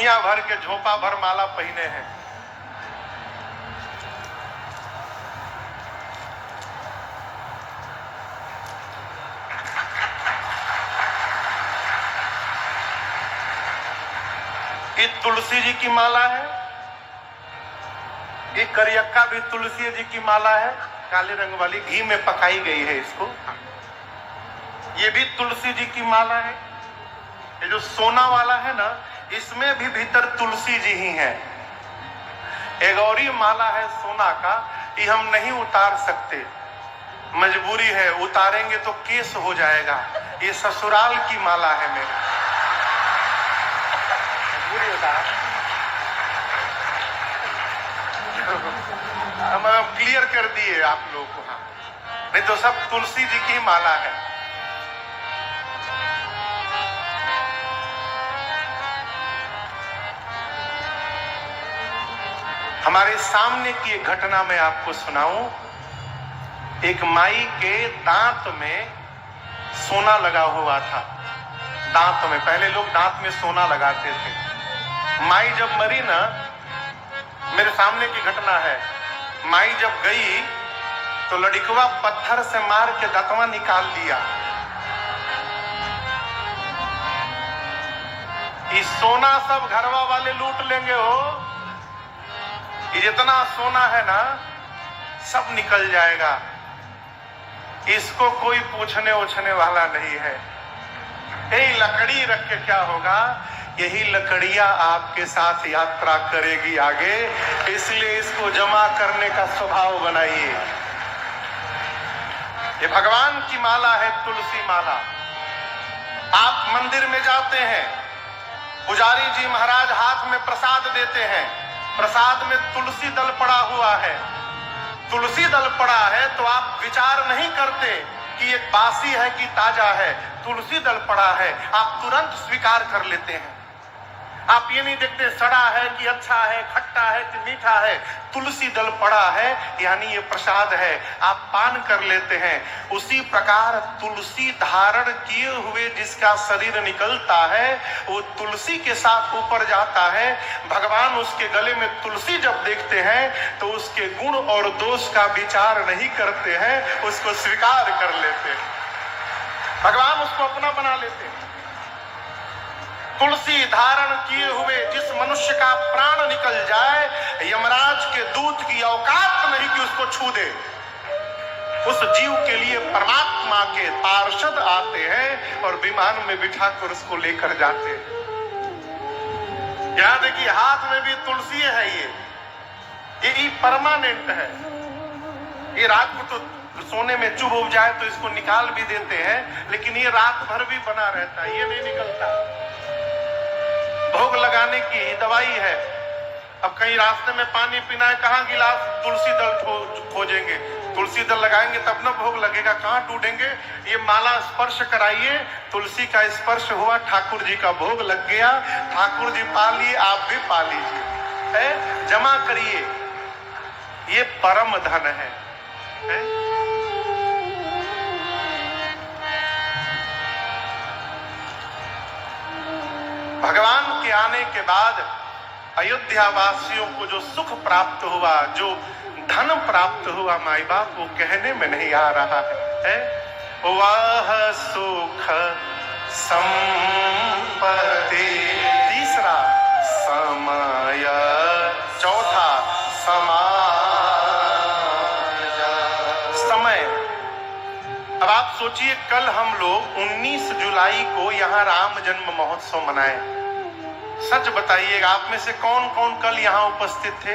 दुनिया भर के झोंपा भर माला पहने हैं। ये तुलसी जी की माला है, ये करियक्का भी तुलसी जी की माला है, काले रंग वाली घी में पकाई गई है इसको। ये भी तुलसी जी की माला है। ये जो सोना वाला है ना, इसमें भी भीतर तुलसी जी ही है। एक और ही माला है सोना का, ये हम नहीं उतार सकते, मजबूरी है, उतारेंगे तो केस हो जाएगा। ये ससुराल की माला है मेरे, मजबूरी उतार। हम क्लियर कर दिए आप लोगों को, हाँ, नहीं तो सब तुलसी जी की माला है। हमारे सामने की एक घटना मैं आपको सुनाऊं। एक माई के दांत में सोना लगा हुआ था। दांत में, पहले लोग दांत में सोना लगाते थे। माई जब मरी ना, मेरे सामने की घटना है, माई जब गई तो लड़कवा पत्थर से मार के दांतवा निकाल दिया। ये सोना सब घरवा वाले लूट लेंगे हो, ये जितना सोना है ना सब निकल जाएगा, इसको कोई पूछने उछने वाला नहीं है। यही लकड़ी रख के क्या होगा, यही लकड़ियां आपके साथ यात्रा करेगी आगे, इसलिए इसको जमा करने का स्वभाव बनाइए। ये भगवान की माला है, तुलसी माला। आप मंदिर में जाते हैं, पुजारी जी महाराज हाथ में प्रसाद देते हैं, प्रसाद में तुलसी दल पड़ा हुआ है। तुलसी दल पड़ा है तो आप विचार नहीं करते कि ये बासी है कि ताजा है, तुलसी दल पड़ा है, आप तुरंत स्वीकार कर लेते हैं। आप ये नहीं देखते सड़ा है कि अच्छा है, खट्टा है कि मीठा है, तुलसी दल पड़ा है यानी ये प्रसाद है, आप पान कर लेते हैं। उसी प्रकार तुलसी धारण किए हुए जिसका शरीर निकलता है, वो तुलसी के साथ ऊपर जाता है। भगवान उसके गले में तुलसी जब देखते हैं तो उसके गुण और दोष का विचार नहीं करते हैं, उसको स्वीकार कर लेते हैं। भगवान उसको अपना बना लेते हैं। तुलसी धारण किए हुए जिस मनुष्य का प्राण निकल जाए, यमराज के दूत की औकात नहीं कि उसको छू दे। उस जीव के लिए परमात्मा के पार्षद आते हैं और विमान में बिठाकर उसको लेकर जाते हैं। याद है कि हाथ में भी तुलसी है, ये परमानेंट है। ये रात को तो सोने में चुभ उब जाए तो इसको निकाल भी देते हैं, लेकिन ये रात भर भी बना रहता है, ये नहीं निकलता। भोग लगाने की दवाई है। अब कहीं रास्ते में पानी पीना है, कहाँ गिलास तुलसी दल खोजेंगे, तुलसी दल लगाएंगे तब ना भोग लगेगा, कहाँ ढूंढेंगे। ये माला स्पर्श कराइए, तुलसी का स्पर्श हुआ, ठाकुर जी का भोग लग गया, ठाकुर जी पा लिए, आप भी पा लीजिए। जमा करिए, ये परम धन है। भगवान के आने के बाद अयोध्या वासियों को जो सुख प्राप्त हुआ, जो धन प्राप्त हुआ, माई बाप वो कहने में नहीं आ रहा है। वह सुख संपत्ति, तीसरा समय, चौथा समय। अब आप सोचिए, कल हम लोग 19 जुलाई को यहाँ राम जन्म महोत्सव मनाए। सच बताइएगा, आप में से कौन कौन कल यहाँ उपस्थित थे?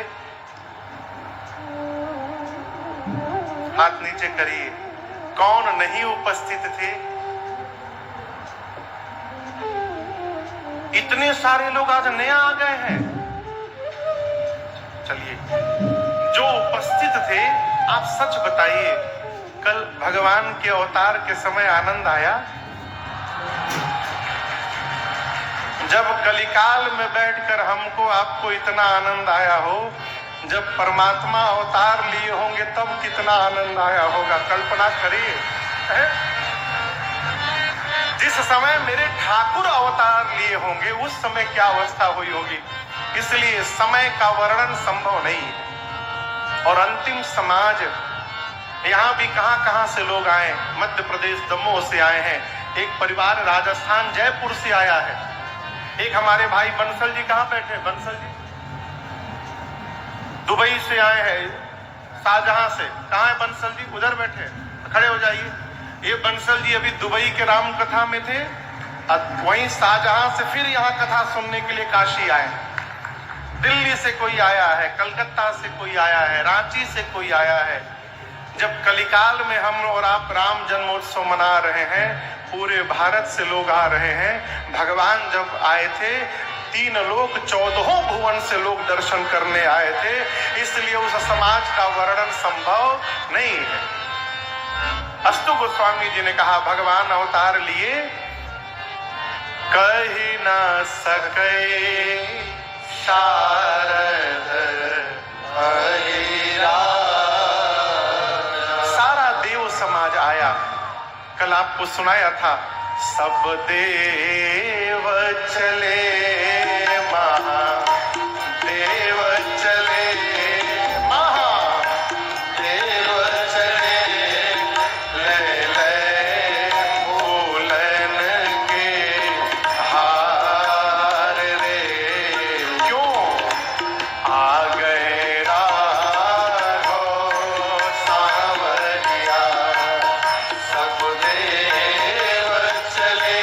हाथ नीचे करिए। कौन नहीं उपस्थित थे? इतने सारे लोग आज नया आ गए हैं। चलिए, जो उपस्थित थे आप सच बताइए, कल भगवान के अवतार के समय आनंद आया? जब कलिकाल में बैठकर हमको आपको इतना आनंद आया हो, जब परमात्मा अवतार लिए होंगे तब कितना आनंद आया होगा, कल्पना करिए। जिस समय मेरे ठाकुर अवतार लिए होंगे उस समय क्या अवस्था हुई होगी। इसलिए समय का वर्णन संभव नहीं है। और अंतिम समाज, यहाँ भी कहां से लोग आए, मध्य प्रदेश दमोह से आए हैं, एक परिवार राजस्थान जयपुर से आया है, एक हमारे भाई बंसल जी कहाँ बैठे, बंसल जी दुबई से आए हैं, शाहजहां से। कहाँ है बंसल जी, उधर बैठे, खड़े हो जाइए। ये बंसल जी अभी दुबई के राम कथा में थे, वहीं शाहजहां से फिर यहाँ कथा सुनने के लिए काशी आए। दिल्ली से कोई आया है, कलकत्ता से कोई आया है, रांची से कोई आया है। जब कलिकाल में हम और आप राम जन्मोत्सव मना रहे हैं, पूरे भारत से लोग आ रहे हैं। भगवान जब आए थे 3 लोक 14 भुवन से लोग दर्शन करने आए थे, इसलिए उस समाज का वर्णन संभव नहीं है। अस्तु गोस्वामी जी ने कहा भगवान अवतार लिए कही ना सके शारद सारा देव समाज आया। कल आपको सुनाया था, सब देव चले महादेव चले, महादेव चले, ले ले फूलन के हार रे, क्यों आ गए राघो सांवरिया, सब देव चले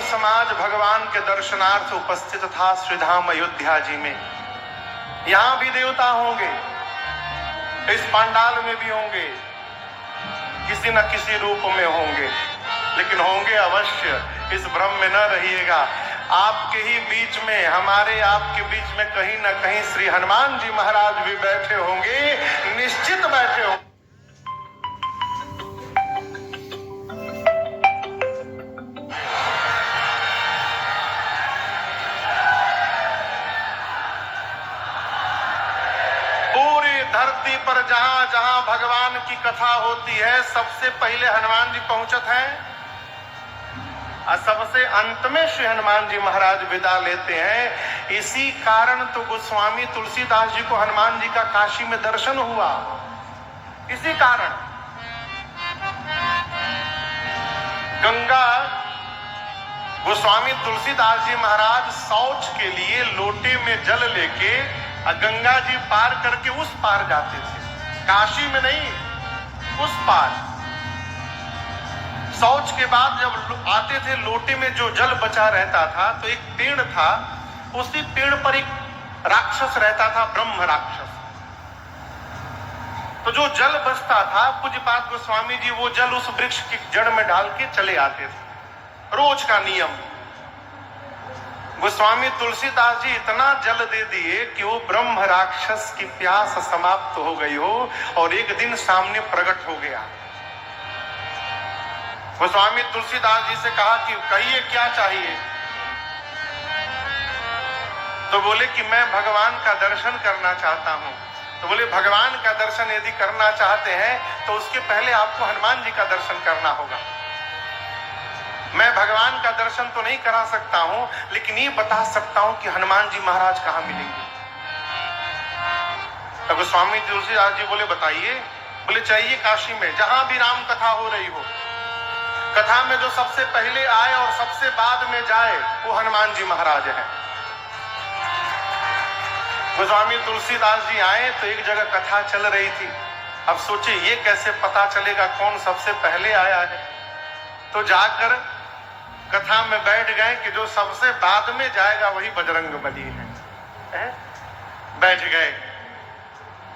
समाज भगवान के दर्शनार्थ उपस्थित था श्रीधाम अयोध्या जी में। यहां भी देवता होंगे, इस पंडाल में भी होंगे, किसी न किसी रूप में होंगे, लेकिन होंगे अवश्य। इस भ्रम में न रहिएगा। आपके ही बीच में, हमारे आपके बीच में कहीं न कहीं श्री हनुमान जी महाराज भी बैठे होंगे, निश्चित बैठे होंगे। धरती पर जहां जहां भगवान की कथा होती है, सबसे पहले हनुमान जी पहुंचत हैं और सबसे अंत में श्री हनुमान जी महाराज विदा लेते हैं। इसी कारण तो गोस्वामी तुलसीदास जी को हनुमान जी का काशी में दर्शन हुआ, इसी कारण। गंगा गोस्वामी तुलसीदास जी महाराज शौच के लिए लोटे में जल लेके गंगा जी पार करके उस पार जाते थे, काशी में नहीं, उस पार। शौच के बाद जब आते थे, लोटे में जो जल बचा रहता था, तो एक पेड़ था, उसी पेड़ पर एक राक्षस रहता था, ब्रह्म राक्षस। तो जो जल बचता था, पूज्यपाद गोस्वामी जी वो जल उस वृक्ष की जड़ में डाल के चले आते थे, रोज का नियम। गोस्वामी तुलसीदास जी इतना जल दे दिए कि वो ब्रह्म राक्षस की प्यास समाप्त हो गई हो और एक दिन सामने प्रकट हो गया। गोस्वामी तुलसीदास जी से कहा कि कहिए क्या चाहिए। तो बोले कि मैं भगवान का दर्शन करना चाहता हूं। तो बोले भगवान का दर्शन यदि करना चाहते हैं तो उसके पहले आपको हनुमान जी का दर्शन करना होगा। मैं भगवान का दर्शन तो नहीं करा सकता हूं, लेकिन ये बता सकता हूं कि हनुमान जी महाराज कहां मिलेंगे। तब गोस्वामी तुलसीदास जी बोले बताइए। बोले चाहिए काशी में, जहां भी राम कथा हो रही हो, कथा में जो सबसे पहले आए और सबसे बाद में जाए वो हनुमान जी महाराज हैं। गोस्वामी तुलसीदास जी आए तो एक जगह कथा चल रही थी। अब सोचे ये कैसे पता चलेगा कौन सबसे पहले आया है। तो जाकर कथा में बैठ गए कि जो सबसे बाद में जाएगा वही बजरंगबली है। बैठ गए,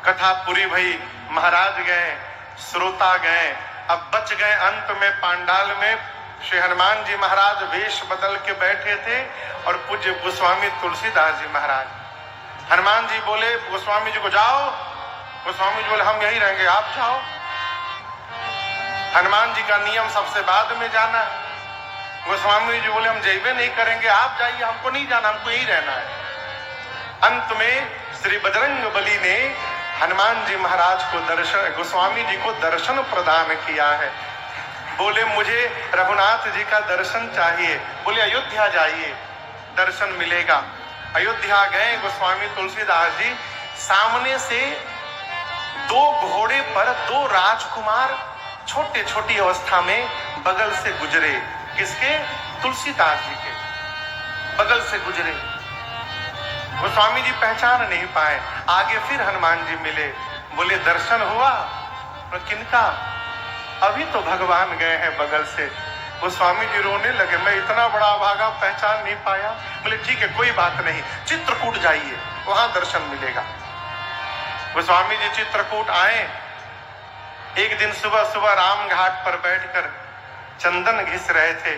कथा पूरी भई, महाराज गए, श्रोता गए, अब बच गए। अंत में पांडाल में श्री हनुमान जी महाराज वेश बदल के बैठे थे और पूज्य गोस्वामी तुलसीदास जी महाराज। हनुमान जी बोले गोस्वामी जी को जाओ, गोस्वामी जी बोले हम यहीं रहेंगे, आप जाओ। हनुमान जी का नियम सबसे बाद में जाना है। गोस्वामी जी बोले हम जैबे नहीं करेंगे, आप जाइए, हमको नहीं जाना, हमको यहीं रहना है। अंत में श्री बजरंग बली ने हनुमान जी महाराज को दर्शन, गोस्वामी जी को दर्शन प्रदान किया है। बोले मुझे रघुनाथ जी का दर्शन चाहिए। बोले अयोध्या जाइए, दर्शन मिलेगा। अयोध्या गए गोस्वामी तुलसीदास जी। सामने से दो घोड़े पर दो राजकुमार छोटे छोटी अवस्था में बगल से गुजरे। किसके? तुलसीदास जी के बगल से गुजरे। गोस्वामी जी पहचान नहीं पाए। आगे फिर हनुमान जी मिले। बोले दर्शन हुआ? तो किनका? अभी तो भगवान गए हैं बगल से। गोस्वामी जी रोने लगे, मैं इतना बड़ा भागा, पहचान नहीं पाया। बोले ठीक है कोई बात नहीं, चित्रकूट जाइए, वहां दर्शन मिलेगा। गोस्वामी जी चित्रकूट आए। एक दिन सुबह सुबह राम घाट पर बैठकर चंदन घिस रहे थे।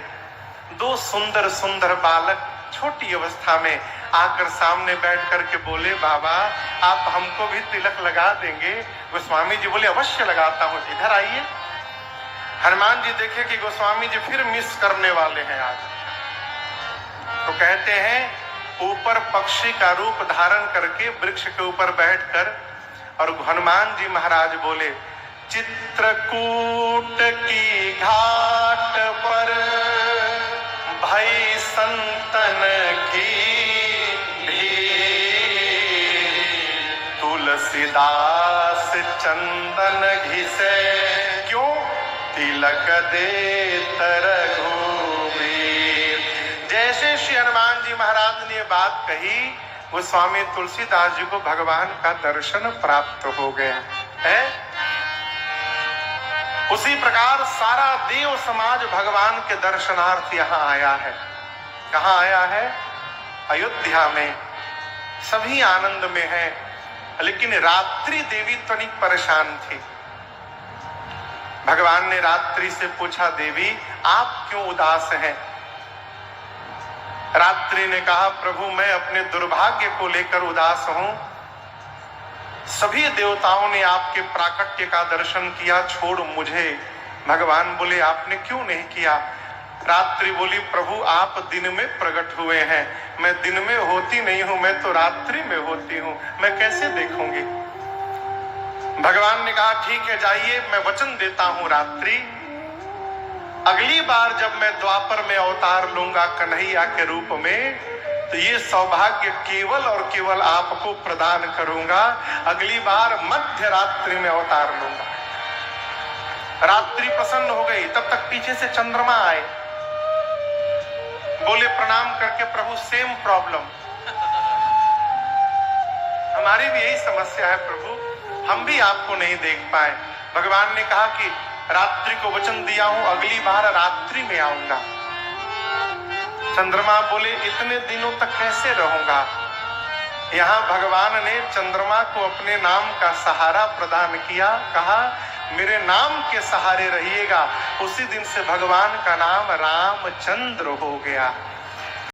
दो सुंदर सुंदर बालक छोटी अवस्था में आकर सामने बैठ करके बोले बाबा आप हमको भी तिलक लगा देंगे? गोस्वामी जी बोले अवश्य लगाता हूं, इधर आइए। हनुमान जी देखे कि गोस्वामी जी फिर मिस करने वाले हैं आज, तो कहते हैं ऊपर पक्षी का रूप धारण करके वृक्ष के ऊपर बैठकर और हनुमान जी महाराज बोले चित्रकूट की घाट पर भई संतन की भीड़, तुलसीदास चंदन घिसे क्यों तिलक दे रघुबीर। जैसे श्री हनुमान जी महाराज ने बात कही, वो स्वामी तुलसीदास जी को भगवान का दर्शन प्राप्त हो गया है। उसी प्रकार सारा देव समाज भगवान के दर्शनार्थ यहाँ आया है। कहाँ आया है? अयोध्या में। सभी आनंद में है, लेकिन रात्रि देवी तनिक परेशान थी। भगवान ने रात्रि से पूछा देवी आप क्यों उदास हैं? रात्रि ने कहा प्रभु मैं अपने दुर्भाग्य को लेकर उदास हूं। सभी देवताओं ने आपके प्राकट्य का दर्शन किया, छोड़ मुझे। भगवान बोले आपने क्यों नहीं किया? रात्रि बोली प्रभु आप दिन में प्रकट हुए हैं, मैं दिन में होती नहीं हूं, मैं तो रात्रि में होती हूं, मैं कैसे देखूंगी? भगवान ने कहा ठीक है जाइए, मैं वचन देता हूं रात्रि अगली बार जब मैं द्वापर में अवतार लूंगा कन्हैया के रूप में, तो ये सौभाग्य केवल और केवल आपको प्रदान करूंगा। अगली बार मध्य रात्रि में अवतार लूंगा। रात्रि प्रसन्न हो गई। तब तक पीछे से चंद्रमा आए, बोले प्रणाम करके प्रभु सेम प्रॉब्लम, हमारी भी यही समस्या है प्रभु, हम भी आपको नहीं देख पाए। भगवान ने कहा कि रात्रि को वचन दिया हूं अगली बार रात्रि में आऊंगा। चंद्रमा बोले इतने दिनों तक कैसे रहूंगा? यहाँ भगवान ने चंद्रमा को अपने नाम का सहारा प्रदान किया, कहा मेरे नाम के सहारे रहिएगा। उसी दिन से भगवान का नाम रामचंद्र हो गया।